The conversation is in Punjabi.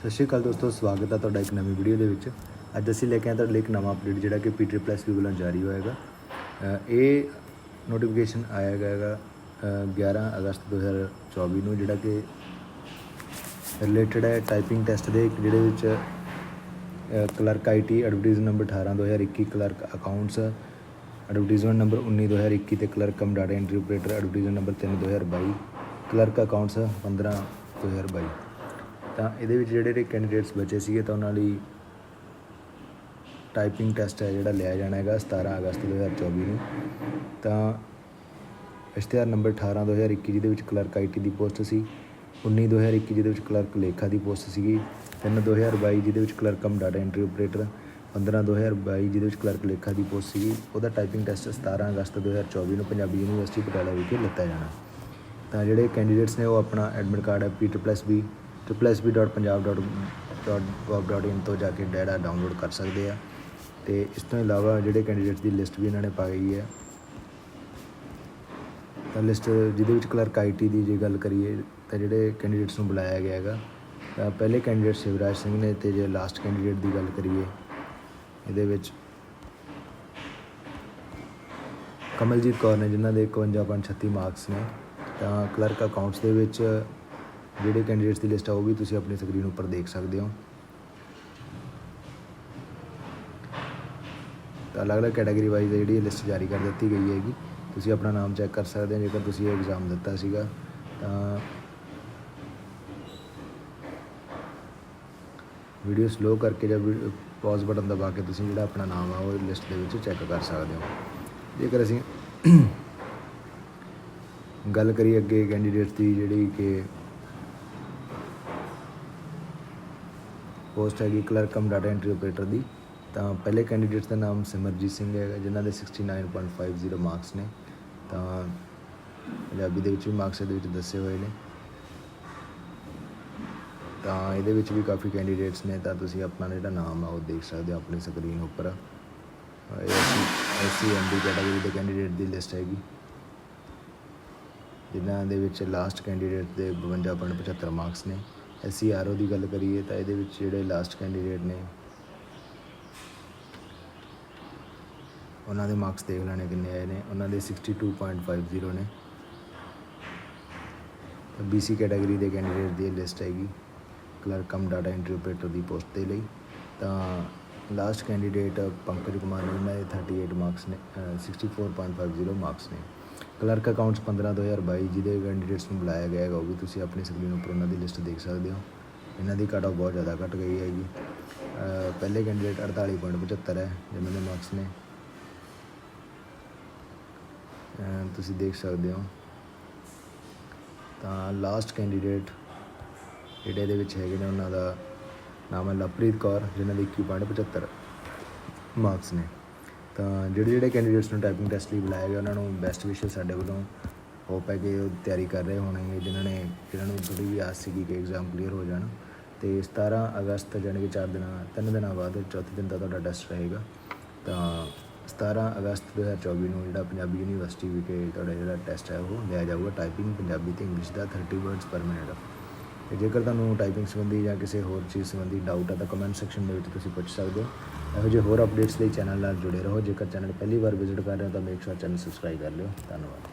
ਸਤਿ ਸ਼੍ਰੀ ਅਕਾਲ ਦੋਸਤੋ, ਸਵਾਗਤ ਹੈ ਤੁਹਾਡਾ ਇੱਕ ਨਵੀਂ ਵੀਡੀਓ ਦੇ ਵਿੱਚ। ਅੱਜ ਅਸੀਂ ਲੈ ਕੇ ਆਏ ਤੁਹਾਡੇ ਲਈ ਇੱਕ ਨਵਾਂ ਅਪਡੇਟ ਜਿਹੜਾ ਕਿ PTPLUS ਵੱਲੋਂ ਜਾਰੀ ਹੋਏਗਾ। ਇਹ ਨੋਟੀਫਿਕੇਸ਼ਨ ਆਇਆ ਹੈਗਾ 11 ਅਗਸਤ 2024 ਨੂੰ, ਜਿਹੜਾ ਕਿ ਰਿਲੇਟਡ ਹੈ ਟਾਈਪਿੰਗ ਟੈਸਟ ਦੇ, ਜਿਹਦੇ ਵਿੱਚ clerk IT advertise number 18 2021, clerk accounts advertisement number 19 2021 ਅਤੇ clerk cum data entry operator advertisement number 3 2022, clerk accounts 15 2022। ਤਾਂ ਇਹਦੇ ਵਿੱਚ ਜਿਹੜੇ ਕੈਂਡੀਡੇਟਸ ਬਚੇ ਸੀਗੇ ਤਾਂ ਉਹਨਾਂ ਲਈ ਟਾਈਪਿੰਗ ਟੈਸਟ ਹੈ ਜਿਹੜਾ ਲਿਆ ਜਾਣਾ ਹੈਗਾ 17 ਅਗਸਤ 2024 ਨੂੰ। ਤਾਂ ਇਸ਼ਤਿਹਾਰ ਨੰਬਰ 18 2021 ਜਿਹਦੇ ਵਿੱਚ ਕਲਰਕ IT ਦੀ ਪੋਸਟ ਸੀ, 19 2021 ਜਿਹਦੇ ਵਿੱਚ ਕਲਰਕ ਲੇਖਾ ਦੀ ਪੋਸਟ ਸੀਗੀ, 3 2022 ਜਿਹਦੇ ਵਿੱਚ clerk cum data entry operator, 15 2022 ਜਿਹਦੇ ਵਿੱਚ ਕਲਰਕ ਲੇਖਾ ਦੀ ਪੋਸਟ ਸੀਗੀ। ਉਹਦਾ ਟਾਈਪਿੰਗ ਟੈਸਟ 17 ਅਗਸਤ 2024 ਨੂੰ ਪੰਜਾਬੀ ਯੂਨੀਵਰਸਿਟੀ ਪਟਿਆਲਾ ਵਿਖੇ ਲਿੱਤਾ ਜਾਣਾ। ਤਾਂ ਜਿਹੜੇ ਕੈਂਡੀਡੇਟਸ ਨੇ ਉਹ ਆਪਣਾ ਐਡਮਿਟ ਕਾਰਡ ਹੈ PTPLUSB.punjab.gov.in ਤੋਂ ਜਾ ਕੇ ਡਾਟਾ ਡਾਊਨਲੋਡ ਕਰ ਸਕਦੇ ਆ। ਅਤੇ ਇਸ ਤੋਂ ਇਲਾਵਾ ਜਿਹੜੇ ਕੈਂਡੀਡੇਟਸ ਦੀ ਲਿਸਟ ਵੀ ਇਹਨਾਂ ਨੇ ਪਾਈ ਹੈ, ਤਾਂ ਲਿਸਟ ਜਿਹਦੇ ਵਿੱਚ ਕਲਰਕ IT ਦੀ ਜੇ ਗੱਲ ਕਰੀਏ ਤਾਂ ਜਿਹੜੇ ਕੈਂਡੀਡੇਟਸ ਨੂੰ ਬੁਲਾਇਆ ਗਿਆ ਹੈਗਾ, ਤਾਂ ਪਹਿਲੇ ਕੈਂਡੀਡੇਟ ਸ਼ਿਵਰਾਜ ਸਿੰਘ ਨੇ, ਅਤੇ ਜੇ ਲਾਸਟ ਕੈਂਡੀਡੇਟ ਦੀ ਗੱਲ ਕਰੀਏ ਇਹਦੇ ਵਿੱਚ ਕਮਲਜੀਤ ਕੌਰ ਨੇ, ਜਿਨ੍ਹਾਂ ਦੇ 51.36 ਮਾਰਕਸ ਨੇ। ਤਾਂ ਕਲਰਕ ਅਕਾਊਂਟਸ ਦੇ ਵਿੱਚ ਜਿਹੜੇ ਕੈਂਡੀਡੇਟਸ ਦੀ ਲਿਸਟ ਆ ਉਹ ਵੀ ਤੁਸੀਂ ਆਪਣੀ ਸਕਰੀਨ ਉੱਪਰ ਦੇਖ ਸਕਦੇ ਹੋ। ਤਾਂ ਅਲੱਗ-ਅਲੱਗ ਕੈਟਾਗਰੀ ਵਾਈਜ਼ ਜਿਹੜੀ ਲਿਸਟ ਜਾਰੀ ਕਰ ਦਿੱਤੀ ਗਈ ਹੈਗੀ, ਤੁਸੀਂ ਆਪਣਾ ਨਾਮ ਚੈੱਕ ਕਰ ਸਕਦੇ ਹੋ ਜੇਕਰ ਤੁਸੀਂ ਇਹ ਐਗਜ਼ਾਮ ਦਿੱਤਾ ਸੀਗਾ। ਤਾਂ ਵੀਡੀਓ ਸਲੋ ਕਰਕੇ ਜਾਂ ਪੌਜ਼ ਬਟਨ ਦਬਾ ਕੇ ਤੁਸੀਂ ਜਿਹੜਾ ਆਪਣਾ ਨਾਮ ਆ ਉਹ ਲਿਸਟ ਦੇ ਵਿੱਚ ਚੈੱਕ ਕਰ ਸਕਦੇ ਹੋ। ਜੇਕਰ ਅਸੀਂ ਗੱਲ ਕਰੀਏ ਅੱਗੇ ਕੈਂਡੀਡੇਟਸ ਦੀ ਜਿਹੜੀ ਕਿ ਪੋਸਟ ਹੈਗੀ clerk cum data entry operator ਦੀ, ਤਾਂ ਪਹਿਲੇ ਕੈਂਡੀਡੇਟਸ ਦਾ ਨਾਮ ਸਿਮਰਜੀਤ ਸਿੰਘ ਹੈਗਾ, ਜਿਨ੍ਹਾਂ ਦੇ 69.50 ਮਾਰਕਸ ਨੇ। ਤਾਂ ਪੰਜਾਬੀ ਦੇ ਵਿੱਚ ਵੀ ਮਾਰਕਸ ਇਹਦੇ ਵਿੱਚ ਦੱਸੇ ਹੋਏ ਨੇ। ਤਾਂ ਇਹਦੇ ਵਿੱਚ ਵੀ ਕਾਫੀ ਕੈਂਡੀਡੇਟਸ ਨੇ, ਤਾਂ ਤੁਸੀਂ ਆਪਣਾ ਜਿਹੜਾ ਨਾਮ ਆ ਉਹ ਦੇਖ ਸਕਦੇ ਹੋ ਆਪਣੀ ਸਕਰੀਨ ਉੱਪਰ। SC MD ਕੈਟਾਗਰੀ ਦੇ ਕੈਂਡੀਡੇਟ ਦੀ ਲਿਸਟ ਹੈਗੀ, ਜਿਨ੍ਹਾਂ ਦੇ ਵਿੱਚ ਲਾਸਟ ਕੈਂਡੀਡੇਟ ਦੇ 52.75 ਮਾਰਕਸ ਨੇ। SC RO ਦੀ ਗੱਲ ਕਰੀਏ ਤਾਂ ਇਹਦੇ ਵਿੱਚ ਜਿਹੜੇ ਲਾਸਟ ਕੈਂਡੀਡੇਟ ਨੇ ਉਹਨਾਂ ਦੇ ਮਾਰਕਸ ਦੇਖ ਲੈਣੇ ਕਿੰਨੇ ਆਏ ਨੇ। ਉਹਨਾਂ ਦੇ 62.50 ਨੇ। BC ਕੈਟਾਗਰੀ ਦੇ ਕੈਂਡੀਡੇਟ ਦੀ ਲਿਸਟ ਹੈਗੀ clerk cum data entry operator ਦੀ ਪੋਸਟ ਦੇ ਲਈ। ਤਾਂ ਲਾਸਟ ਕੈਂਡੀਡੇਟ ਪੰਕਜ ਕੁਮਾਰ ਨੇ, ਉਹਨਾਂ ਦੇ 38 ਮਾਰਕਸ ਨੇ, 64.50 ਮਾਰਕਸ ਨੇ। ਕਲਰਕ ਅਕਾਊਂਟਸ 15 2022 ਜਿਹਦੇ ਕੈਂਡੀਡੇਟਸ ਨੂੰ ਬੁਲਾਇਆ ਗਿਆ ਹੈਗਾ, ਉਹ ਵੀ ਤੁਸੀਂ ਆਪਣੀ ਸਕਰੀਨ ਉੱਪਰ ਉਹਨਾਂ ਦੀ ਲਿਸਟ ਦੇਖ ਸਕਦੇ ਹੋ। ਇਹਨਾਂ ਦੀ ਕੱਟ ਆਫ ਬਹੁਤ ਜ਼ਿਆਦਾ ਘੱਟ ਗਈ ਹੈਗੀ। ਪਹਿਲੇ ਕੈਂਡੀਡੇਟ 48.75 ਹੈ ਜਿਨ੍ਹਾਂ ਦੇ ਮਾਰਕਸ ਨੇ, ਤੁਸੀਂ ਦੇਖ ਸਕਦੇ ਹੋ। ਤਾਂ ਲਾਸਟ ਕੈਂਡੀਡੇਟ ਜਿਹੜੇ ਇਹਦੇ ਵਿੱਚ ਹੈਗੇ ਨੇ, ਉਹਨਾਂ ਦਾ ਨਾਮ ਹੈ ਲਵਪ੍ਰੀਤ ਕੌਰ, ਜਿਨ੍ਹਾਂ ਦੇ 21.75 ਮਾਰਕਸ ਨੇ। ਤਾਂ ਜਿਹੜੇ ਕੈਂਡੀਡੇਟਸ ਨੂੰ ਟਾਈਪਿੰਗ ਟੈਸਟ ਲਈ ਬੁਲਾਇਆ ਗਿਆ, ਉਹਨਾਂ ਨੂੰ ਬੈਸਟ ਵਿਸ਼ੇਸ ਸਾਡੇ ਵੱਲੋਂ। ਹੋਪ ਹੈ ਕਿ ਉਹ ਤਿਆਰੀ ਕਰ ਰਹੇ ਹੋਣਗੇ, ਜਿਹਨਾਂ ਨੂੰ ਥੋੜ੍ਹੀ ਵੀ ਆਸ ਸੀਗੀ ਕਿ ਐਗਜ਼ਾਮ ਕਲੀਅਰ ਹੋ ਜਾਣ। ਅਤੇ 17 ਅਗਸਤ ਜਾਣੀ ਕਿ 3 ਦਿਨਾਂ ਬਾਅਦ ਚੌਥੇ ਦਿਨ ਦਾ ਤੁਹਾਡਾ ਟੈਸਟ ਰਹੇਗਾ। ਤਾਂ 17 ਅਗਸਤ 2024 ਨੂੰ ਜਿਹੜਾ ਪੰਜਾਬੀ ਯੂਨੀਵਰਸਿਟੀ ਵਿਖੇ ਤੁਹਾਡਾ ਜਿਹੜਾ ਟੈਸਟ ਹੈ ਉਹ ਲਿਆ ਜਾਊਗਾ, ਟਾਈਪਿੰਗ ਪੰਜਾਬੀ ਅਤੇ ਇੰਗਲਿਸ਼ ਦਾ 30 ਵਰਡਸ ਪਰ ਮਿੰਟ। ਅਤੇ ਜੇਕਰ ਤੁਹਾਨੂੰ ਟਾਈਪਿੰਗ ਸੰਬੰਧੀ ਜਾਂ ਕਿਸੇ ਹੋਰ ਚੀਜ਼ ਸੰਬੰਧੀ ਡਾਊਟ ਹੈ ਤਾਂ ਕਮੈਂਟ ਸੈਕਸ਼ਨ ਦੇ ਵਿੱਚ ਤੁਸੀਂ ਪੁੱਛ ਸਕਦੇ ਹੋ। ਇਹੋ ਜਿਹੇ ਹੋਰ ਅਪਡੇਟਸ ਲਈ ਚੈਨਲ ਨਾਲ ਜੁੜੇ ਰਹੋ। ਜੇਕਰ ਚੈਨਲ ਪਹਿਲੀ ਵਾਰ ਵਿਜ਼ਿਟ ਕਰ ਰਹੇ ਹੋ ਤਾਂ ਮੇਕ ਸ਼ੋਰ ਚੈਨਲ ਸਬਸਕ੍ਰਾਈਬ ਕਰ ਲਿਓ। ਧੰਨਵਾਦ।